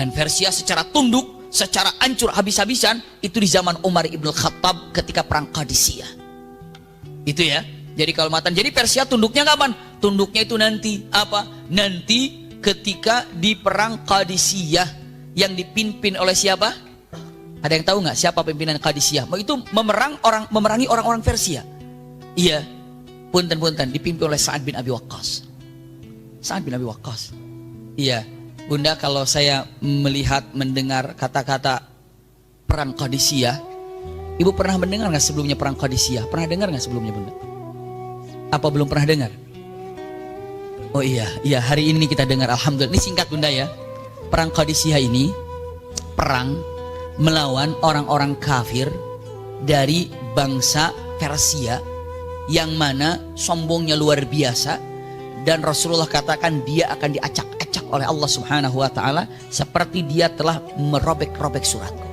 Dan Persia secara tunduk, secara hancur habis-habisan itu di zaman Umar ibn Khattab ketika perang Qadisiyah. Itu ya. Jadi kalau matan, jadi Persia tunduknya kapan? Tunduknya itu nanti apa? Nanti ketika di perang Qadisiyah yang dipimpin oleh siapa? Ada yang tahu nggak siapa pimpinan Qadisiyah? Itu memerangi orang-orang Persia. Iya, punten dipimpin oleh Sa'ad bin Abi Waqqas. Sa'ad bin Abi Waqqas. Iya, Bunda, kalau saya mendengar kata-kata perang Qadisiyah, Ibu pernah mendengar nggak sebelumnya perang Qadisiyah? Pernah dengar nggak sebelumnya, Bunda? Apa belum pernah dengar? Oh iya, hari ini kita dengar, alhamdulillah. Ini singkat, Bunda ya. Perang Qadisiyah ini perang melawan orang-orang kafir dari bangsa Persia yang mana sombongnya luar biasa, dan Rasulullah katakan dia akan diacak-acak oleh Allah Subhanahu wa taala seperti dia telah merobek-robek suratku.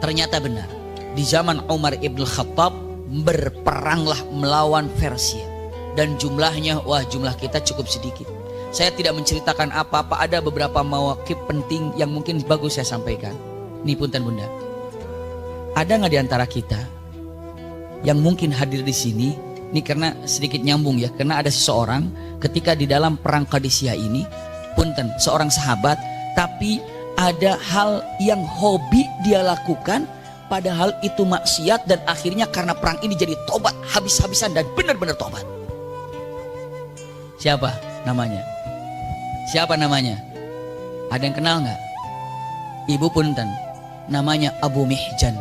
Ternyata benar. Di zaman Umar ibn Khattab berperanglah melawan Persia, dan jumlahnya, jumlah kita cukup sedikit. Saya tidak menceritakan apa-apa, ada beberapa mawaqif penting yang mungkin bagus saya sampaikan. Nih punten Bunda, ada nggak di antara kita yang mungkin hadir di sini? Ini karena sedikit nyambung ya, karena ada seseorang ketika di dalam perang Qadisiyah ini, punten, seorang sahabat, tapi ada hal yang hobi dia lakukan, padahal itu maksiat, dan akhirnya karena perang ini jadi tobat habis-habisan dan benar-benar tobat. Siapa namanya? Siapa namanya? Ada yang kenal nggak? Ibu punten, namanya Abu Mihjan.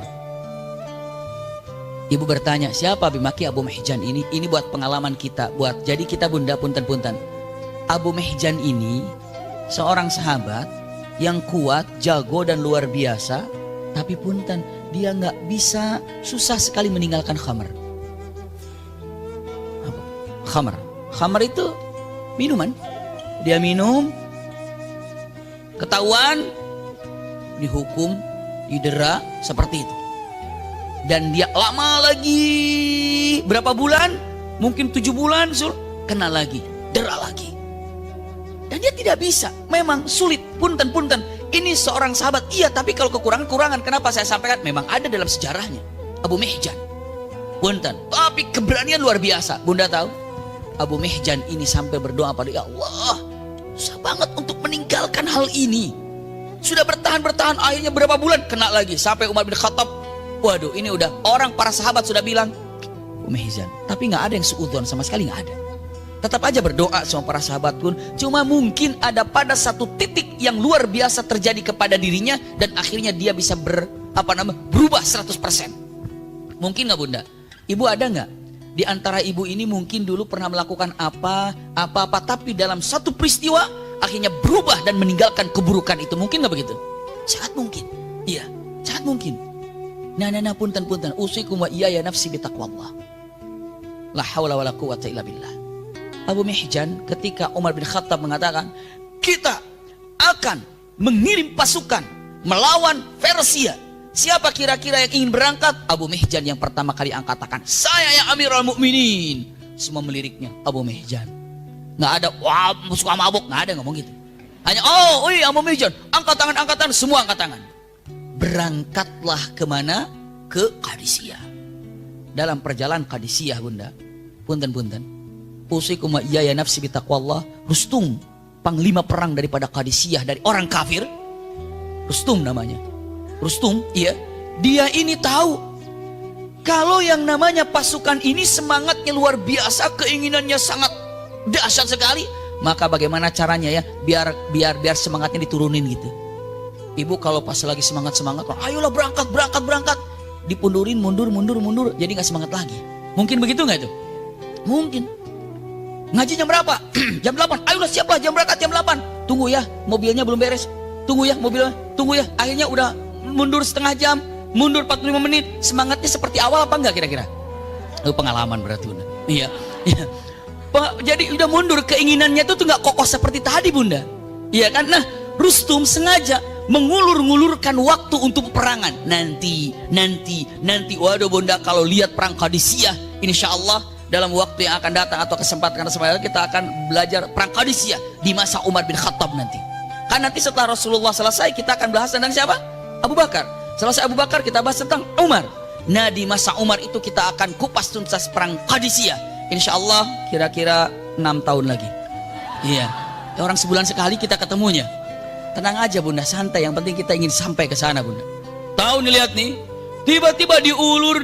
Ibu bertanya, siapa Bimaki Abu Mihjan ini? Ini buat pengalaman kita, jadi kita Bunda punten. Abu Mihjan ini seorang sahabat yang kuat, jago dan luar biasa, tapi punten, dia nggak bisa, susah sekali meninggalkan khamr. Apa? Khamr itu minuman. Dia minum, ketahuan, dihukum, didera seperti itu. Dan dia lama lagi, berapa bulan? Mungkin 7 bulan, kena lagi, dera lagi. Dan dia tidak bisa, memang sulit, punten. Ini seorang sahabat, iya, tapi kalau kekurangan, kenapa saya sampaikan? Memang ada dalam sejarahnya, Abu Mihjan, punten. Tapi keberanian luar biasa. Bunda tahu, Abu Mihjan ini sampai berdoa pada ya Allah, susah banget untuk meninggalkan hal ini. Sudah bertahan, akhirnya berapa bulan, kena lagi. Sampai Umar bin Khattab, waduh, ini udah para sahabat sudah bilang, Abu Mihjan, tapi nggak ada yang suudzon, sama sekali nggak ada. Tetap aja berdoa sama para sahabat pun. Cuma mungkin ada pada satu titik yang luar biasa terjadi kepada dirinya, dan akhirnya dia bisa berubah 100%. Mungkin nggak Bunda? Ibu ada nggak di antara ibu ini mungkin dulu pernah melakukan apa, tapi dalam satu peristiwa akhirnya berubah dan meninggalkan keburukan itu? Mungkin nggak begitu? Sangat mungkin. Iya, sangat mungkin. Nah, punten. Usikum wa iyaya nafsi bitaqwallah. La haula wala quwwata illa billah. Abu Mihjan ketika Umar bin Khattab mengatakan, kita akan mengirim pasukan melawan Persia. Siapa kira-kira yang ingin berangkat? Abu Mihjan yang pertama kali angkat tangan. Saya yang Amirul Mukminin. Semua meliriknya Abu Mihjan. Nggak ada, wah suka mabuk, nggak ada ngomong gitu. Hanya, Abu Mihjan, angkat tangan, semua angkat tangan. Berangkatlah kemana? Ke Qadisiyah. Dalam perjalanan Qadisiyah Bunda, punten. Usikum wa iyaya nafsi bitaqwallah. Rustum, panglima perang daripada Qadisiyah, dari orang kafir. Rustum namanya. Rustum, iya. Dia ini tahu kalau yang namanya pasukan ini semangatnya luar biasa, keinginannya sangat dahsyat sekali. Maka bagaimana caranya ya biar semangatnya diturunin gitu. Ibu kalau pas lagi semangat, ayolah berangkat. Dipundurin, mundur, jadi nggak semangat lagi. Mungkin begitu nggak itu? Mungkin. Ngaji jam berapa? Jam 8. Ayolah siap lah, jam berangkat jam 8. Tunggu ya, mobilnya belum beres. Tunggu ya, mobilnya. Tunggu ya. Akhirnya udah mundur setengah jam, mundur 45 menit. Semangatnya seperti awal apa enggak kira-kira? Itu pengalaman berarti Bunda. Iya. Jadi udah mundur, keinginannya itu tuh nggak kokoh seperti tadi Bunda. Iya kan? Nah, Rustum sengaja mengulur-ngulurkan waktu untuk peperangan. Nanti. Waduh Bunda, kalau lihat perang Qadisiyah, insya Allah dalam waktu yang akan datang atau kesempatan kita akan belajar perang Qadisiyah di masa Umar bin Khattab nanti. Kan nanti setelah Rasulullah selesai kita akan bahas tentang siapa? Abu Bakar. Selesai Abu Bakar kita bahas tentang Umar. Nah di masa Umar itu kita akan kupas tuntas perang Qadisiyah. Insya Allah kira-kira 6 tahun lagi. Iya. Orang sebulan sekali kita ketemunya. Tenang aja bunda, santai. Yang penting kita ingin sampai ke sana bunda. Tahu nih, lihat nih. Tiba-tiba diulur.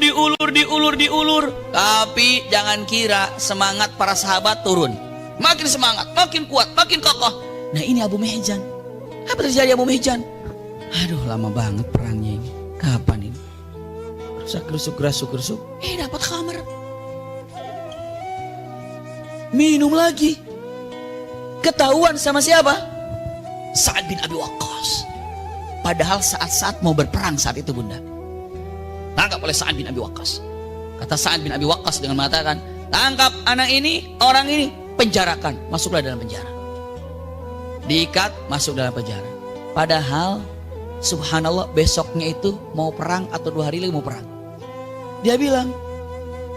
Tapi jangan kira semangat para sahabat turun. Makin semangat, makin kuat, makin kokoh. Nah ini Abu Mihjan. Apa terjadi Abu Mihjan? Aduh lama banget perangnya ini. Kapan ini? Gerusuk. Dapat kamar. Minum lagi. Ketahuan sama siapa? Sa'ad bin Abi Waqqas. Padahal saat-saat mau berperang saat itu bunda. Tangkap oleh Sa'ad bin Abi Waqqas. Kata Sa'ad bin Abi Waqqas dengan mengatakan, tangkap anak ini, orang ini, penjarakan. Masuklah dalam penjara. Diikat, masuk dalam penjara. Padahal subhanallah besoknya itu mau perang atau 2 hari lagi mau perang. Dia bilang,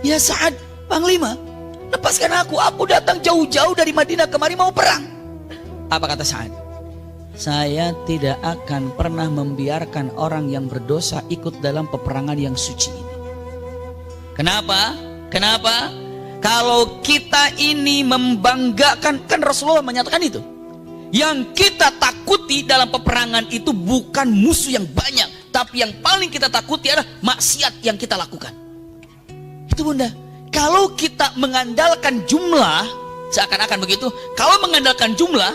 ya Sa'ad, Panglima, lepaskan aku datang jauh-jauh dari Madinah kemari mau perang. Apa kata Sa'ad? Saya tidak akan pernah membiarkan orang yang berdosa ikut dalam peperangan yang suci ini. Kenapa? Kalau kita ini membanggakan, kan Rasulullah menyatakan itu. Yang kita takuti dalam peperangan itu bukan musuh yang banyak, tapi yang paling kita takuti adalah maksiat yang kita lakukan. Itu bunda. Kalau kita mengandalkan jumlah, seakan-akan begitu. Kalau mengandalkan jumlah,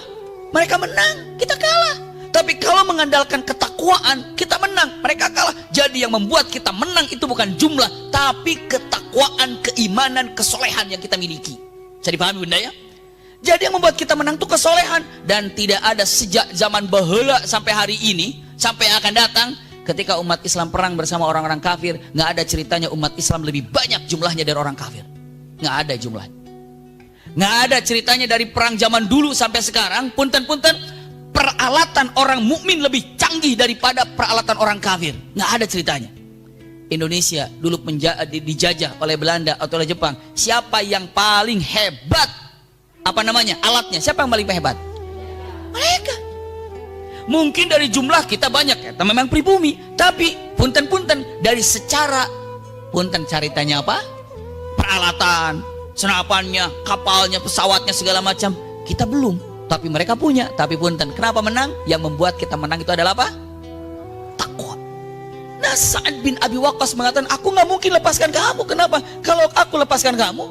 mereka menang, kita kalah. Tapi kalau mengandalkan ketakwaan, kita menang, mereka kalah. Jadi yang membuat kita menang itu bukan jumlah, tapi ketakwaan, keimanan, kesolehan yang kita miliki. Bisa dipahami bunda ya? Jadi yang membuat kita menang itu kesolehan. Dan tidak ada sejak zaman baheula sampai hari ini, sampai yang akan datang, ketika umat Islam perang bersama orang-orang kafir, nggak ada ceritanya umat Islam lebih banyak jumlahnya dari orang kafir. Nggak ada jumlahnya. Nggak ada ceritanya dari perang zaman dulu sampai sekarang. Punten-punten, peralatan orang mukmin lebih canggih daripada peralatan orang kafir. Nggak ada ceritanya. Indonesia dulu dijajah oleh Belanda atau oleh Jepang. Siapa yang paling hebat? Apa namanya? Alatnya. Siapa yang paling hebat? Mereka. Mungkin dari jumlah kita banyak ya, memang pribumi. Tapi punten-punten dari secara punten ceritanya apa? Peralatan, senapannya, kapalnya, pesawatnya segala macam kita belum, tapi mereka punya. Tapi punten, kenapa menang? Yang membuat kita menang itu adalah apa? Takwa. Nah Sa'ad bin Abi Waqqas mengatakan, aku nggak mungkin lepaskan kamu. Kenapa? Kalau aku lepaskan kamu,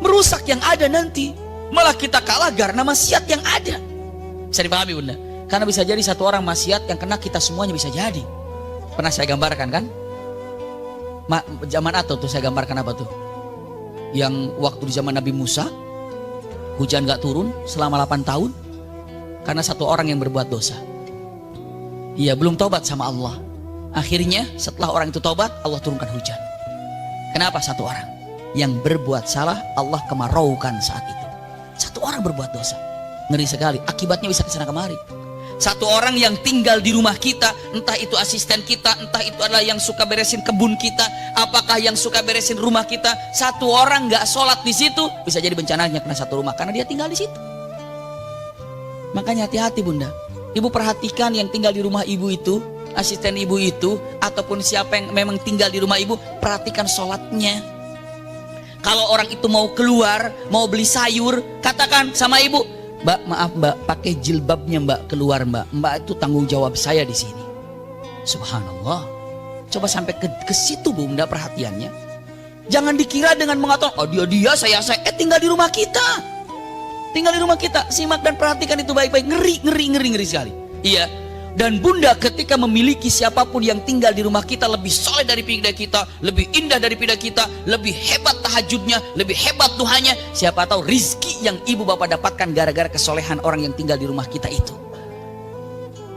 merusak yang ada nanti. Malah kita kalah karena maksiat yang ada. Bisa dipahami bunda? Karena bisa jadi satu orang maksiat yang kena kita semuanya bisa jadi. Pernah saya gambarkan kan? Zaman atau tuh saya gambarkan apa tuh? Yang waktu di zaman Nabi Musa, hujan gak turun selama 8 tahun. Karena satu orang yang berbuat dosa. Dia belum tobat sama Allah. Akhirnya setelah orang itu tobat, Allah turunkan hujan. Kenapa satu orang? Yang berbuat salah, Allah kemaraukan saat itu. Satu orang berbuat dosa. Ngeri sekali, akibatnya bisa kesana kemari. Satu orang yang tinggal di rumah kita, entah itu asisten kita, entah itu adalah yang suka beresin kebun kita, apakah yang suka beresin rumah kita. Satu orang nggak sholat di situ, bisa jadi bencananya kena satu rumah karena dia tinggal di situ. Makanya hati-hati bunda. Ibu perhatikan yang tinggal di rumah ibu itu, asisten ibu itu, ataupun siapa yang memang tinggal di rumah ibu, perhatikan sholatnya. Kalau orang itu mau keluar, mau beli sayur, katakan sama ibu, Mbak, maaf Mbak, pakai jilbabnya Mbak keluar Mbak. Mbak itu tanggung jawab saya di sini. Subhanallah. Coba sampai ke situ bunda perhatiannya. Jangan dikira dengan mengatakan, oh dia saya tinggal di rumah kita. Tinggal di rumah kita. Simak dan perhatikan itu baik-baik. Ngeri sekali. Iya. Dan bunda ketika memiliki siapapun yang tinggal di rumah kita lebih soleh daripada kita, lebih indah daripada kita, lebih hebat tahajudnya, lebih hebat duhanya, siapa tahu rizki yang ibu bapak dapatkan gara-gara kesolehan orang yang tinggal di rumah kita itu.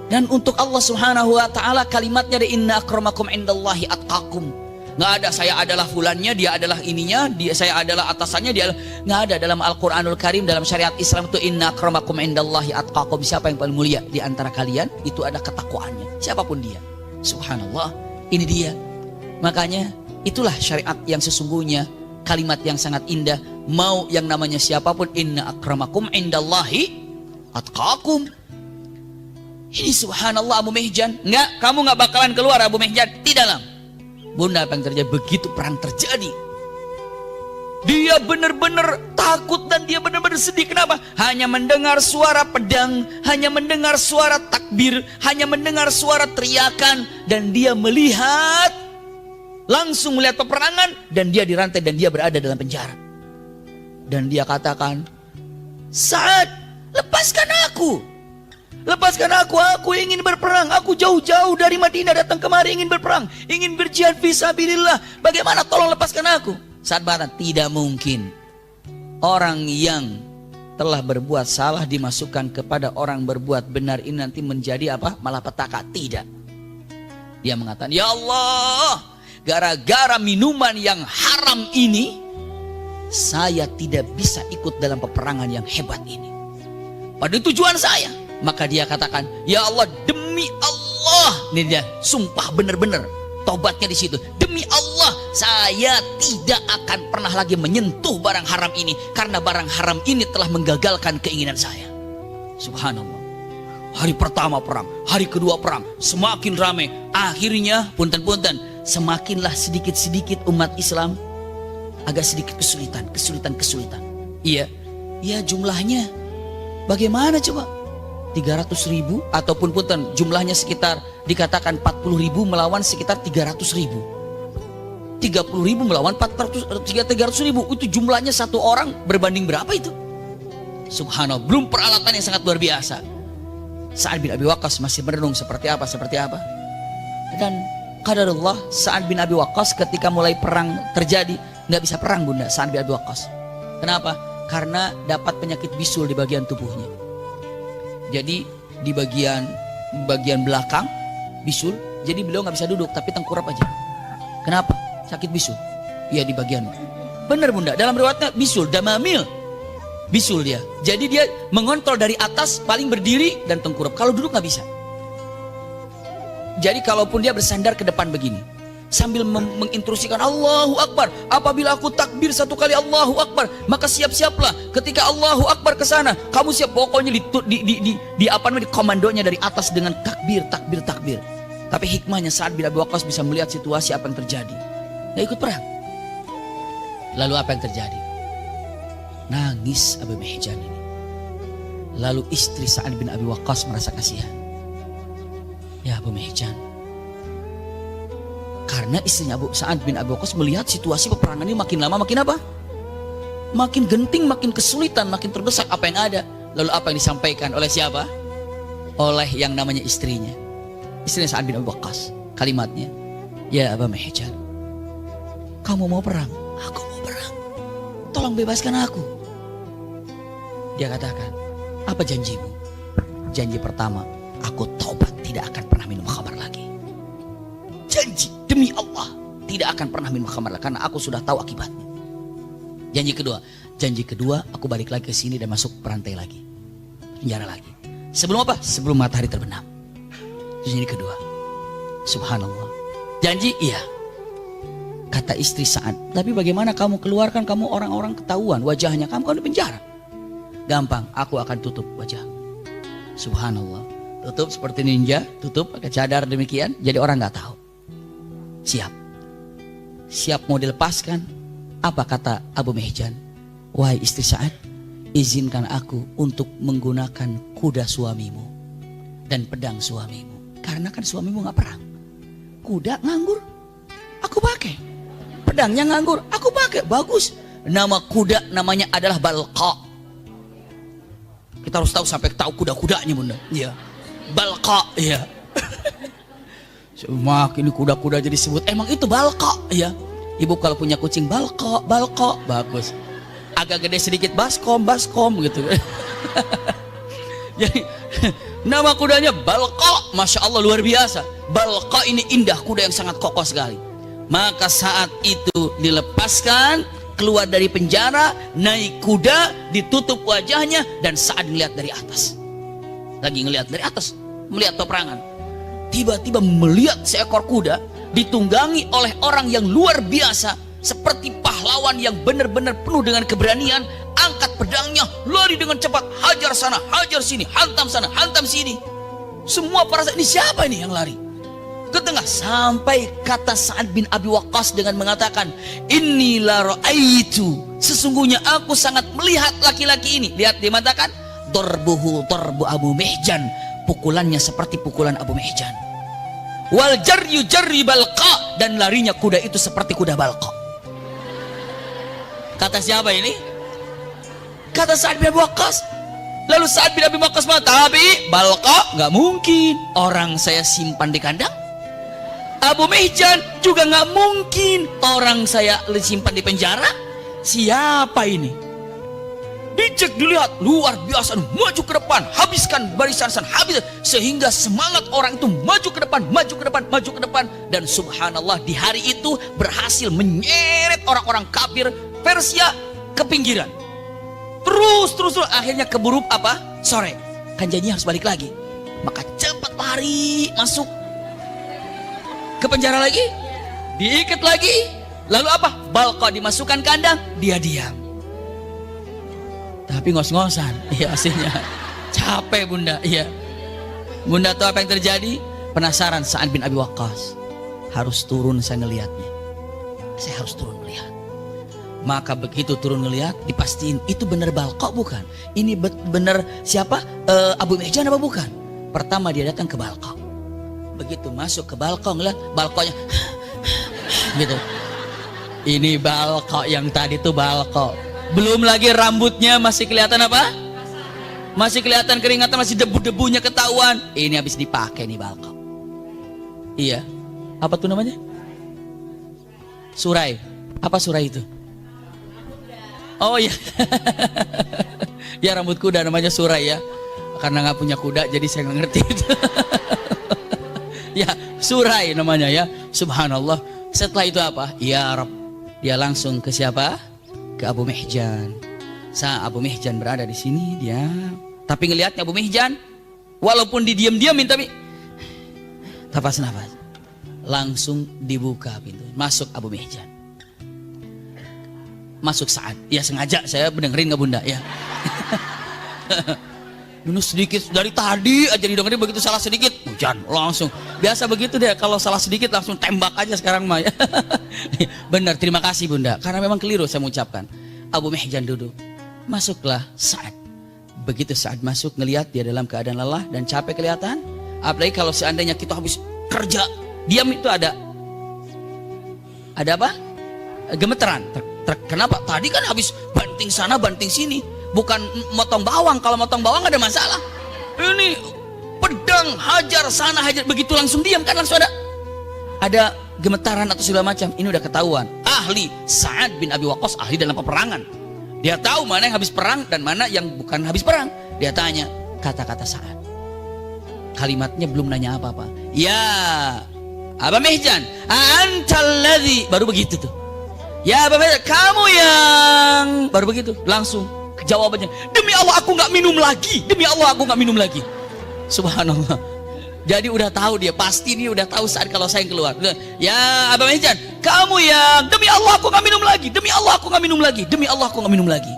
Dan untuk Allah subhanahu wa ta'ala kalimatnya ada inna akramakum indallahi atqakum. Nggak ada saya adalah fulannya, dia adalah ininya, saya adalah atasannya, dia nggak ada dalam Al-Quranul Karim, dalam syariat Islam itu inna akramakum indallahi atqakum. Siapa yang paling mulia di antara kalian itu ada ketakwaannya, siapapun dia. Subhanallah, ini dia. Makanya itulah syariat yang sesungguhnya, kalimat yang sangat indah. Mau yang namanya siapapun, inna akramakum indallahi atqakum. Ini subhanallah Abu Mihjan. Enggak, kamu nggak bakalan keluar Abu Mihjan di dalam. Bunda, apa yang terjadi? Begitu perang terjadi, dia benar-benar takut dan dia benar-benar sedih. Kenapa? Hanya mendengar suara pedang, hanya mendengar suara takbir, hanya mendengar suara teriakan, dan dia melihat, langsung melihat peperangan, dan dia dirantai dan dia berada dalam penjara. Dan dia katakan, Sa'ad, lepaskan aku. Lepaskan aku ingin berperang. Aku jauh-jauh dari Madinah datang kemari ingin berperang, ingin berjihad fisabilillah. Bagaimana? Tolong lepaskan aku. Saat berkata, tidak mungkin orang yang telah berbuat salah dimasukkan kepada orang berbuat benar ini nanti menjadi apa? Malapetaka. Tidak. Dia mengatakan, ya Allah, gara-gara minuman yang haram ini, saya tidak bisa ikut dalam peperangan yang hebat ini. Pada tujuan saya. Maka dia katakan, ya Allah, demi Allah, ini dia sumpah benar-benar tobatnya di situ. Demi Allah, saya tidak akan pernah lagi menyentuh barang haram ini, karena barang haram ini telah menggagalkan keinginan saya. Subhanallah. Hari pertama perang, hari kedua perang, semakin ramai. Akhirnya, punten-punten, semakinlah sedikit-sedikit umat Islam agak sedikit kesulitan. Iya, jumlahnya bagaimana coba? 300.000 ataupun punten jumlahnya sekitar dikatakan 40.000 melawan sekitar 300.000. 30.000 melawan 300.000, itu jumlahnya satu orang berbanding berapa itu? Subhanallah, belum peralatan yang sangat luar biasa. Sa'ad bin Abi Waqqas masih merenung seperti apa. Dan qadarullah, Sa'ad bin Abi Waqqas ketika mulai perang terjadi, nggak bisa perang Bunda, Sa'ad bin Abi Waqqas. Kenapa? Karena dapat penyakit bisul di bagian tubuhnya. Jadi di bagian belakang bisul, jadi beliau nggak bisa duduk tapi tengkurap aja. Kenapa? Sakit bisul. Iya, di bagian. Benar Bunda, dalam riwayatnya bisul, damamil, bisul dia. Jadi dia mengontrol dari atas, paling berdiri dan tengkurap. Kalau duduk nggak bisa. Jadi kalaupun dia bersandar ke depan begini, sambil menginstruksikan Allahu Akbar. Apabila aku takbir satu kali Allahu Akbar, maka siap-siaplah ketika Allahu Akbar ke sana. Kamu siap, pokoknya di komandonya dari atas dengan takbir. Tapi hikmahnya Sa'ad bin Abi Waqqas bisa melihat situasi apa yang terjadi. Nggak ikut perang. Lalu apa yang terjadi? Nangis Abu Mihjan ini. Lalu istri Sa'ad bin Abi Waqqas merasa kasihan. Ya Abu Mihjan, karena istrinya Sa'ad bin Abi Waqqas melihat situasi peperangan ini makin lama makin apa? Makin genting, makin kesulitan, makin terdesak apa yang ada. Lalu apa yang disampaikan oleh siapa? Oleh yang namanya istrinya. Istrinya Sa'ad bin Abi Waqqas. Kalimatnya, ya Abu Mihjan, kamu mau perang? Aku mau perang. Tolong bebaskan aku. Dia katakan, apa janjimu? Janji pertama, aku taubat, tidak akan pernah minum khamar lagi. Janji demi Allah, tidak akan pernah minum khamar karena aku sudah tahu akibatnya. Janji kedua, aku balik lagi ke sini dan masuk perantai lagi, penjara lagi. Sebelum apa? Sebelum matahari terbenam. Janji kedua. Subhanallah. Janji iya. Kata istri Sa'ad, tapi bagaimana kamu keluarkan, kamu orang-orang ketahuan wajahnya, kamu di penjara. Gampang, aku akan tutup wajah. Subhanallah. Tutup seperti ninja, tutup pakai cadar demikian, jadi orang nggak tahu. Siap mau dilepaskan. Apa kata Abu Mihjan? Wahai istri Sa'ad, izinkan aku untuk menggunakan kuda suamimu dan pedang suamimu, karena kan suamimu nggak perang. Kuda nganggur, aku pakai. Pedangnya nganggur, aku pakai. Bagus. Nama kuda namanya adalah Balqa. Kita harus tahu sampai tahu kuda-kudanya Bunda. Iya. Balqa, iya. Semakin kuda-kuda jadi sebut, emang itu Balqa, ya. Ibu kalau punya kucing Balqa, bagus. Agak gede sedikit baskom gitu. Jadi nama kudanya Balqa, masya Allah luar biasa. Balqa ini indah, kuda yang sangat kokoh sekali. Maka saat itu dilepaskan, keluar dari penjara, naik kuda, ditutup wajahnya, dan saat dilihat dari atas. Lagi ngelihat dari atas, melihat peperangan. Tiba-tiba melihat seekor kuda ditunggangi oleh orang yang luar biasa, seperti pahlawan yang benar-benar penuh dengan keberanian. Angkat pedangnya, lari dengan cepat, hajar sana, hajar sini, hantam sana, hantam sini. Semua para sahabat, ini siapa ini yang lari? Ke tengah sampai kata Sa'ad bin Abi Waqqas dengan mengatakan, inni la ra'aitu, sesungguhnya aku sangat melihat laki-laki ini. Lihat dia mengatakan, darbuhu darbu Abu Mihjan, pukulannya seperti pukulan Abu Mihjan. Wal jaryu jarri balqa, dan larinya kuda itu seperti kuda balqa. Kata siapa ini? Kata Sa'ad bin Abi Waqqas. Lalu Sa'ad bin Abi Waqqas mengatakan, tapi balqa nggak mungkin, orang saya simpan di kandang. Abu Mihjan juga nggak mungkin, orang saya simpan di penjara. Siapa ini? Dicek, dilihat, luar biasa, maju ke depan, habiskan barisan, habis, sehingga semangat orang itu maju ke depan, maju ke depan, maju ke depan. Dan subhanallah, di hari itu berhasil menyeret orang-orang kafir Persia ke pinggiran. Terus akhirnya keburu apa? Sore, kan janjinya harus balik lagi. Maka cepat lari masuk ke penjara lagi, diikat lagi. Lalu apa? Balqa dimasukkan kandang, dia diam. Tapi ngos-ngosan, iya aslinya. Capek bunda, iya. Bunda tahu apa yang terjadi? Penasaran. Sa'ad bin Abi Waqqas, harus turun saya ngelihatnya. Saya harus turun melihat. Maka begitu turun ngelihat, dipastiin itu benar Balqa bukan? Ini benar siapa? Abu Mihjan apa bukan? Pertama dia datang ke Balqa. Begitu masuk ke Balqa, ngeliat Balqanya gitu. Ini Balqa yang tadi tuh Balqa. Belum lagi rambutnya masih kelihatan apa? Masih kelihatan keringatan, masih debu-debunya ketahuan. Ini habis dipakai nih Balqa. Iya. Apa tuh namanya? Surai. Apa surai itu? Oh iya. Ya rambut kuda namanya surai ya. Karena nggak punya kuda jadi saya nggak ngerti itu. Ya, surai namanya ya. Subhanallah. Setelah itu apa? Ya Rab. Dia langsung ke siapa? Ke Abu Mihjan. Abu Mihjan berada di sini dia. Tapi ngelihatnya Abu Mihjan, walaupun didiam-diamin tapi nafas. Langsung dibuka pintu. Masuk Abu Mihjan. Masuk Sa'ad. Ya sengaja saya mendengerin nggak bunda ya. Minus sedikit dari tadi aja didengerin, begitu salah sedikit hujan langsung. Biasa begitu deh, kalau salah sedikit langsung tembak aja sekarang mah ya. Benar, terima kasih bunda, karena memang keliru saya mengucapkan. Abu Mihjan duduk, masuklah Sa'ad. Begitu Sa'ad masuk, ngelihat dia dalam keadaan lelah dan capek kelihatan. Apalagi kalau seandainya kita habis kerja diam itu ada apa? Gemeteran. Kenapa? Tadi kan habis banting sana banting sini. Bukan motong bawang, kalau motong bawang ada masalah. Ini pedang hajar sana hajar, begitu langsung diam kan, langsung ada gemetaran atau segala macam. Ini udah ketahuan. Ahli Sa'ad bin Abi Waqqas, ahli dalam peperangan. Dia tahu mana yang habis perang dan mana yang bukan habis perang. Dia tanya kata-kata Sa'ad. Kalimatnya belum nanya apa-apa. Ya Abu Mihjan, antal ladzi, baru begitu tuh. Ya Abu Mihjan, kamu yang, baru begitu langsung jawabannya, demi Allah aku nggak minum lagi, demi Allah aku nggak minum lagi. Subhanallah. Jadi udah tahu dia, pasti dia udah tahu saat kalau saya yang keluar. Ya Abu Mihjan, kamu yang, demi Allah aku nggak minum lagi, demi Allah aku nggak minum lagi, demi Allah aku nggak minum lagi.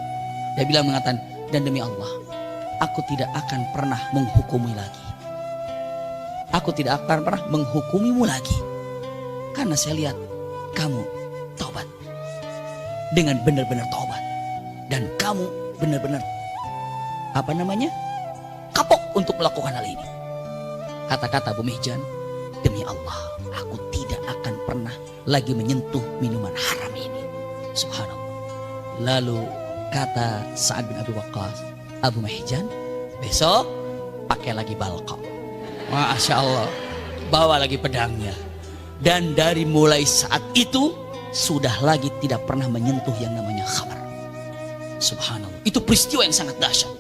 Dia bilang mengatakan, dan demi Allah aku tidak akan pernah menghukumi lagi. Aku tidak akan pernah menghukumimu lagi, karena saya lihat kamu taubat dengan benar-benar taubat, dan kamu benar-benar apa namanya kapok untuk melakukan hal ini. Kata-kata Abu Mihjan, demi Allah aku tidak akan pernah lagi menyentuh minuman haram ini. Subhanallah. Lalu kata Sa'ad bin Abi Waqqas, Abu Mihjan, besok pakai lagi Balqa. Masya Allah, bawa lagi pedangnya. Dan dari mulai saat itu sudah lagi tidak pernah menyentuh yang namanya khamar. Subhanallah, itu peristiwa yang sangat dahsyat.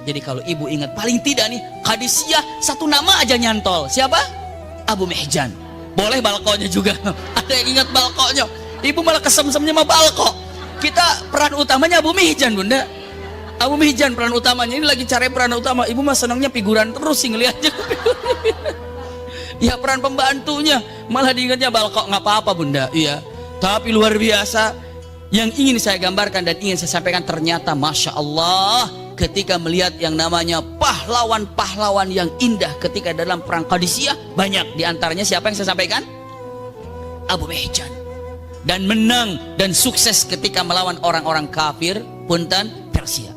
Jadi kalau ibu ingat, paling tidak nih Qadisiyah satu nama aja nyantol. Siapa? Abu Mihjan. Boleh Balqanya juga. Ada yang ingat Balqanya. Ibu malah kesem-semnya sama Balqa. Kita peran utamanya Abu Mihjan bunda. Abu Mihjan peran utamanya. Ini lagi cari peran utama. Ibu mah senangnya figuran terus sih ngeliatnya. Ya peran pembantunya malah diingatnya Balqa. Nggak apa-apa bunda. Iya. Tapi luar biasa. Yang ingin saya gambarkan dan ingin saya sampaikan, ternyata Masya Allah ketika melihat yang namanya pahlawan-pahlawan yang indah ketika dalam perang Qadisiyah. Banyak diantaranya siapa yang saya sampaikan? Abu Mihjan. Dan menang dan sukses ketika melawan orang-orang kafir punten Persia.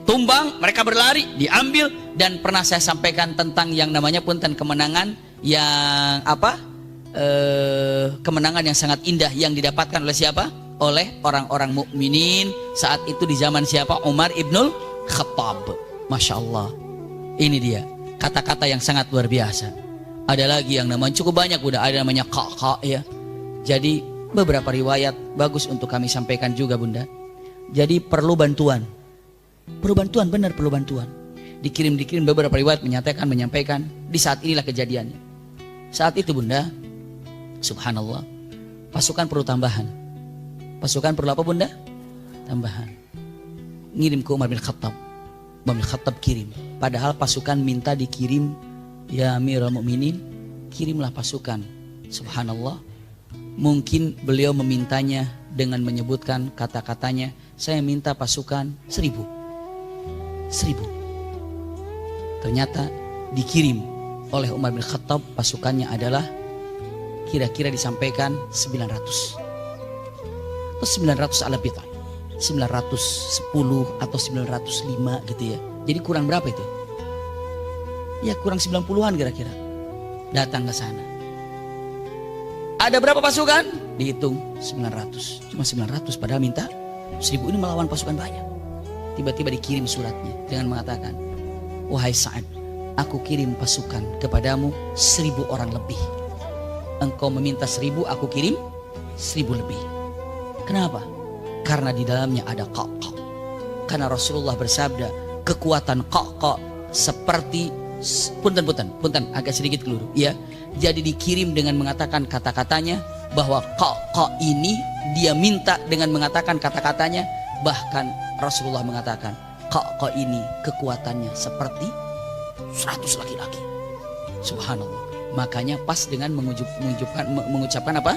Tumbang, mereka berlari, diambil. Dan pernah saya sampaikan tentang yang namanya punten kemenangan yang apa? Kemenangan yang sangat indah yang didapatkan oleh siapa? Oleh orang-orang mukminin saat itu di zaman siapa? Umar ibnul Khattab. Masya Allah. Ini dia kata-kata yang sangat luar biasa. Ada lagi yang namanya cukup banyak udah, ada namanya kakak ya. Jadi beberapa riwayat bagus untuk kami sampaikan juga bunda. Jadi perlu bantuan. Perlu bantuan, benar perlu bantuan. Dikirim beberapa riwayat menyampaikan di saat inilah kejadiannya. Saat itu bunda, subhanallah, pasukan perlu tambahan. Pasukan perlu apa bunda? Tambahan. Ngirim ke Umar bin Khattab. Umar bin Khattab kirim. Padahal pasukan minta dikirim, ya Amirul Mukminin, kirimlah pasukan. Subhanallah. Mungkin beliau memintanya dengan menyebutkan kata-katanya, saya minta pasukan 1000. Ternyata dikirim oleh Umar bin Khattab, pasukannya adalah kira-kira disampaikan 900. Atau 900 ala bid'ah, 910 atau 905 gitu ya. Jadi kurang berapa itu? Ya kurang 90-an kira-kira. Datang ke sana. Ada berapa pasukan? Dihitung 900. Cuma 900 padahal minta 1000. Ini melawan pasukan banyak. Tiba-tiba dikirim suratnya dengan mengatakan, wahai Sa'ad, aku kirim pasukan kepadamu 1000 orang lebih. Engkau meminta 1000, aku kirim 1000 lebih. Kenapa? Karena di dalamnya ada Qaqa. Karena Rasulullah bersabda, kekuatan Qaqa seperti punten agak sedikit keliru ya. Jadi dikirim dengan mengatakan kata-katanya bahwa Qaqa ini dia minta dengan mengatakan kata-katanya, bahkan Rasulullah mengatakan Qaqa ini kekuatannya seperti 100 laki-laki. Subhanallah. Makanya pas dengan mengucapkan apa?